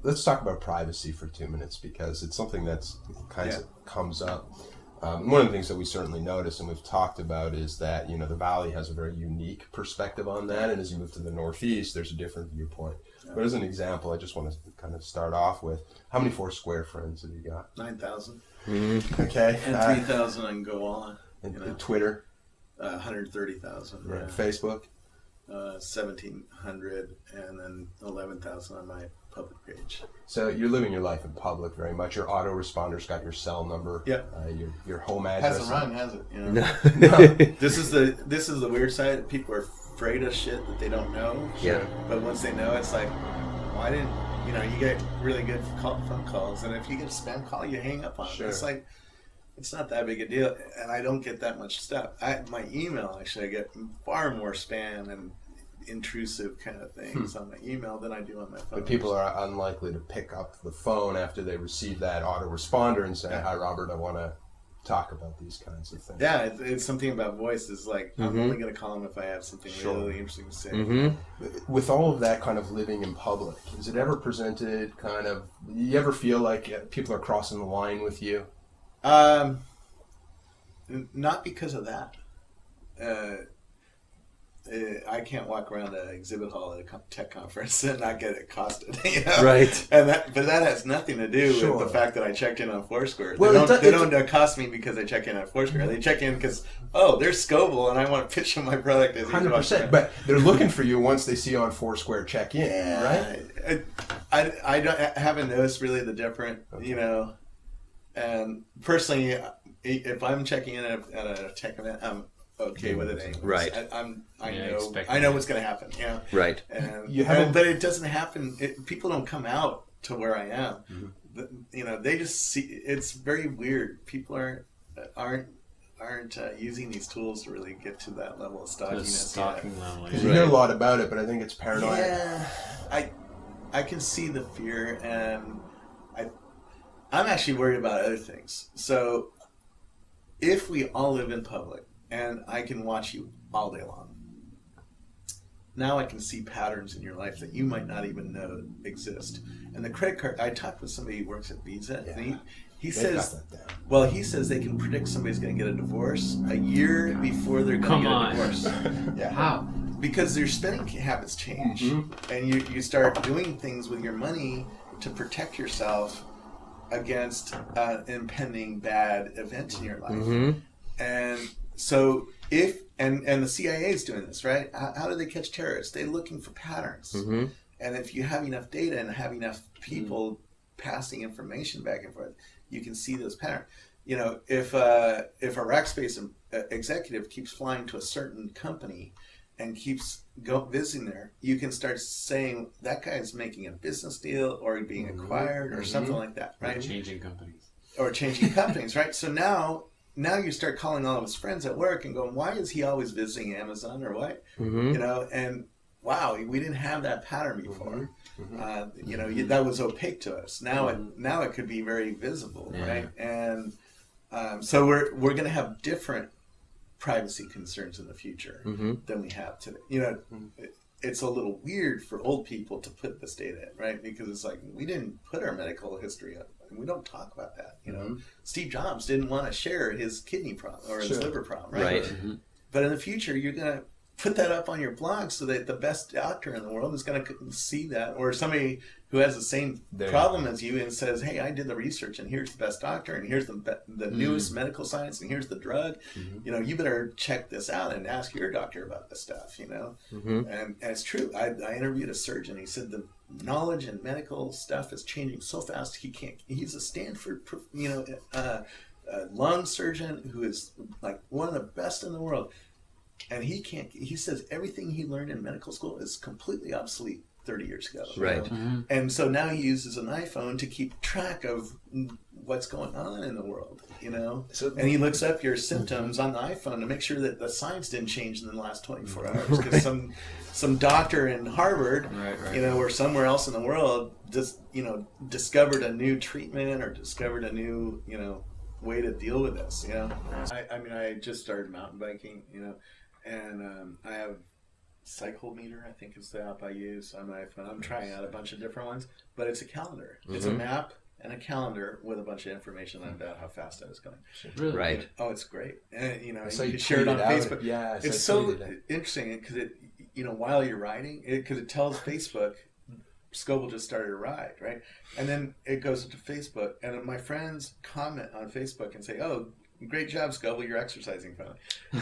let's talk about privacy for 2 minutes, because it's something that's comes up. One of the things that we certainly notice and we've talked about is that, you know, the Valley has a very unique perspective on that. And as you move to the Northeast, there's a different viewpoint. But as an example, I just want to kind of start off with, how many Foursquare friends have you got? 9,000. Okay. And 3,000 on Go On. And Twitter? 130,000. Right. Facebook? 1,700, and then 11,000 on my public page. So you're living your life in public very much. Your autoresponder's got your cell number. Yeah. Your home address. Hasn't rung, has it? You know? No. This is the weird side. People are afraid of shit that they don't know. Yeah. But once they know, it's like, why didn't you get really good phone calls, and if you get a spam call, you hang up on it. It's like, it's not that big a deal, and I don't get that much stuff. My email, actually, I get far more spam and intrusive kind of things on my email than I do on my phone. But people are unlikely to pick up the phone after they receive that autoresponder and say, "Hi, Robert, I want to talk about these kinds of things." Yeah, it's something about voice. It's like, I'm only going to call them if I have something really interesting to say. With all of that kind of living in public, is it ever presented kind of, you ever feel like people are crossing the line with you? Not because of that. I can't walk around an exhibit hall at a tech conference and not get accosted. You know? Right. But that has nothing to do with the fact that I checked in on Foursquare. Well, they don't accost me because I check in on Foursquare. They check in because, there's Scoble and I want to pitch them my product. 100%. But they're looking for you once they see you on Foursquare check in, right? I haven't noticed really the difference, you know. And personally, if I'm checking in at a tech event, I'm okay with it anyways. Right. I know what's going to happen. You know? Right. But it doesn't happen. People don't come out to where I am. You know, they just see. It's very weird. People aren't using these tools to really get to that level of stodginess. Because you hear a lot about it, but I think it's paranoid. Yeah, I can see the fear, and I'm actually worried about other things. So if we all live in public and I can watch you all day long, now I can see patterns in your life that you might not even know exist. And the credit card, I talked with somebody who works at Visa, and he says, he says they can predict somebody's going to get a divorce a year before they're going to get a divorce. How? Because their spending habits change, and you start doing things with your money to protect yourself against an impending bad event in your life. And so and the CIA is doing this, right? How do they catch terrorists? They're looking for patterns. And if you have enough data and have enough people passing information back and forth, you can see those patterns. You know, if a Rackspace executive keeps flying to a certain company and keeps visiting there, you can start saying that guy's making a business deal or being acquired or something like that, right? Or changing companies, right? So now you start calling all of his friends at work and going, why is he always visiting Amazon or what? You know, and wow, we didn't have that pattern before. You know, that was opaque to us. Now it could be very visible, right? And so we're going to have different privacy concerns in the future than we have today. You know, it's a little weird for old people to put this data in, right? Because it's like, we didn't put our medical history up. And we don't talk about that, you know. Steve Jobs didn't want to share his kidney problem or his liver problem, right? But in the future, you're going to put that up on your blog so that the best doctor in the world is going to see that, or somebody who has the same problem as you and says, hey, I did the research and here's the best doctor and here's the newest medical science and here's the drug. You know, you better check this out and ask your doctor about this stuff, you know. And it's true. I interviewed a surgeon. He said the knowledge in medical stuff is changing so fast he's a Stanford, you know, lung surgeon who is like one of the best in the world. And he says everything he learned in medical school is completely obsolete 30 years ago. Right. And so now he uses an iPhone to keep track of what's going on in the world, you know. And he looks up your symptoms on the iPhone to make sure that the science didn't change in the last 24 hours. Because some doctor in Harvard, you know, or somewhere else in the world just, you know, discovered a new treatment or discovered a new, you know, way to deal with this, you know. I mean, I just started mountain biking, you know, and I have Cyclometer, I think is the app I use on my iPhone. I'm trying out a bunch of different ones, but it's a calendar. It's a map and a calendar with a bunch of information about how fast I was going. Really? Right. Oh, it's great. And, you know, So you you can share it on tweet it out. Facebook. Yeah, It's so interesting because it, you know, while you're riding, because it tells Facebook, Scoble just started a ride, right? And then it goes into Facebook, and my friends comment on Facebook and say, "Oh, great job, Scoble, you're exercising finally."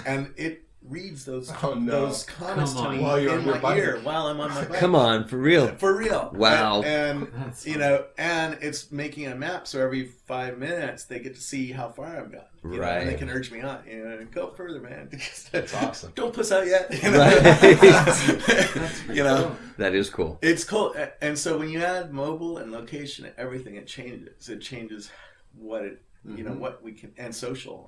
And it reads those those comments to me in my ear while I'm on my bike. Come on, for real. For real. Wow. And you know, and it's making a map, so every 5 minutes they get to see how far I've gotten. You know, and they can urge me on. You know, go further, man. That's awesome. Don't puss out yet. You know? Right. You know, that is cool. it's cool. And so when you add mobile and location and everything, it changes. It changes what it, you know, what we can, and social.